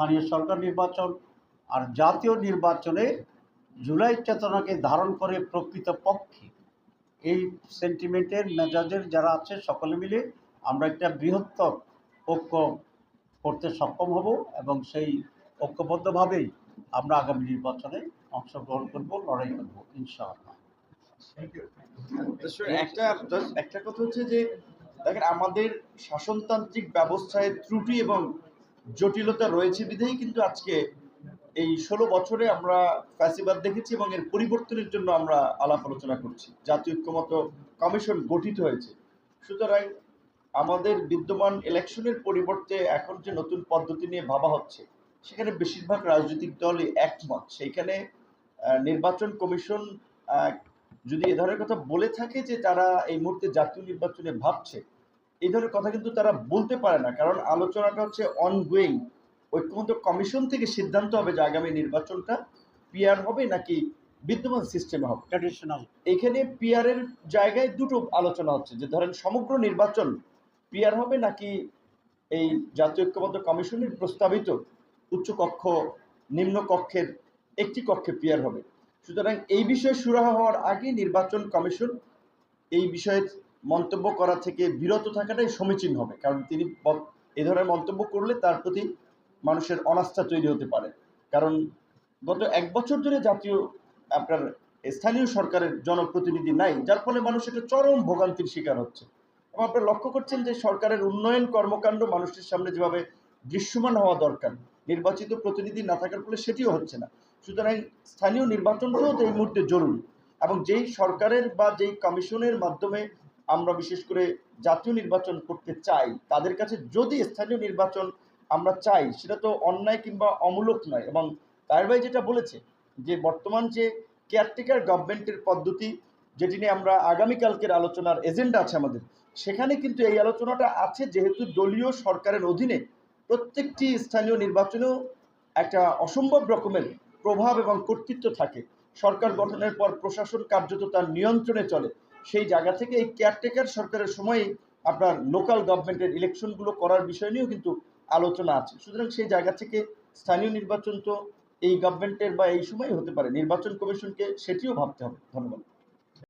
স্থানীয় সরকার নির্বাচন আর জাতীয় নির্বাচনে জুলাই চেতনাকে ধারণ করে প্রকৃতপক্ষে এই সেন্টিমেন্টের মেজাজের যারা আছে সকলে মিলে আমরা একটা বৃহত্তর ঐক্য করতে সক্ষম হব এবং সেই ঐক্যবদ্ধভাবেই আমরা আগামী নির্বাচনে অংশগ্রহণ করব, লড়াই করব ইনশাআল্লাহ। একটা কথা হচ্ছে যে দেখেন, আমাদের শাসনতান্ত্রিক ব্যবস্থায় ত্রুটি এবং জটিলতা রয়েছে বিধেই কিন্তু আজকে এই 16 বছরে আমরা ফ্যাসিবাদ দেখেছি এবং এর পরিবর্তনের জন্য আমরা আলাপ আলোচনা করছি। জাতীয় ঐক্যমত্য কমিশন গঠিত হয়েছে। সুতরাং আমাদের বিদ্যমান ইলেকশনের পরিবর্তে এখন যে নতুন পদ্ধতি নিয়ে ভাবা হচ্ছে, সেখানে বেশিরভাগ রাজনৈতিক দলই একমত। সেইখানে নির্বাচন কমিশন যদি এ ধরনের কথা বলে থাকে যে তারা এই মুহূর্তে জাতীয় নির্বাচনে ভাবছে, এই ধরনের কথা কিন্তু তারা বলতে পারে না, কারণ আলোচনাটা হচ্ছে অনগোয়িং। ঐক্যমত্য কমিশন থেকে সিদ্ধান্ত হবে যে আগামী নির্বাচনটা পিআর হবে নাকি বিদ্যমান সিস্টেমে হবে, ট্র্যাডিশনাল। এখানে পিআরের জায়গায় দুটো আলোচনা হচ্ছে, যে ধরেন সমগ্র নির্বাচন পিআর হবে নাকি এই জাতীয় ঐক্যমত্য কমিশনের প্রস্তাবিত উচ্চ কক্ষ নিম্ন কক্ষের একটি কক্ষে পিআর হবে। সুতরাং এই বিষয়ে সুরাহা হওয়ার আগে নির্বাচন কমিশন এই বিষয়ে মন্তব্য করা থেকে বিরত থাকাটাই সমীচীন হবে, কারণ তিনি এ ধরনের মন্তব্য করলে তার প্রতি মানুষের অনাস্থা তৈরি হতে পারে। কারণ গত 1 বছর ধরে জাতীয় আপনার স্থানীয় সরকারের জনপ্রতিনিধি নাই, যার ফলে মানুষ একটা চরম ভোগান্তির শিকার হচ্ছে। এবং আপনারা লক্ষ্য করছেন যে সরকারের উন্নয়ন কর্মকাণ্ড মানুষের সামনে যেভাবে দৃশ্যমান হওয়া দরকার, নির্বাচিত প্রতিনিধি না থাকার ফলে সেটিও হচ্ছে না। সুতরাং স্থানীয় নির্বাচনটাও তো এই মুহূর্তে জরুরি, এবং যেই সরকারের বা যেই কমিশনের মাধ্যমে আমরা বিশেষ করে জাতীয় নির্বাচন করতে চাই, তাদের কাছে যদি স্থানীয় নির্বাচন আমরা চাই, সেটা তো অন্যায় কিংবা অমূলক নয়। এবং তার ভাই যেটা বলেছে যে বর্তমান যে কেয়ারটেকার গভর্নমেন্টের পদ্ধতি, যেটি নিয়ে আমরা আগামীকালকের আলোচনার এজেন্ডা আছে আমাদের, সেখানে কিন্তু এই আলোচনাটা আছে, যেহেতু দলীয় সরকারের অধীনে প্রত্যেকটি স্থানীয় নির্বাচনেও একটা অসম্ভব রকমের প্রভাব এবং কর্তৃত্ব থাকে। সরকার গঠনের পর প্রশাসন কার্যত তার নিয়ন্ত্রণে চলে। সেই জায়গা থেকে এই কেয়ারটেকার সরকারের সময়ে আপনার লোকাল গভর্নমেন্টের ইলেকশনগুলো করার বিষয় নিয়েও কিন্তু আলোচনা আছে। সুতরাং সেই জায়গা থেকে স্থানীয় নির্বাচন তো এই গভর্নমেন্টের বা এই সময় হতে পারে, নির্বাচন কমিশনকে সেটিও ভাবতে হবে। ধন্যবাদ।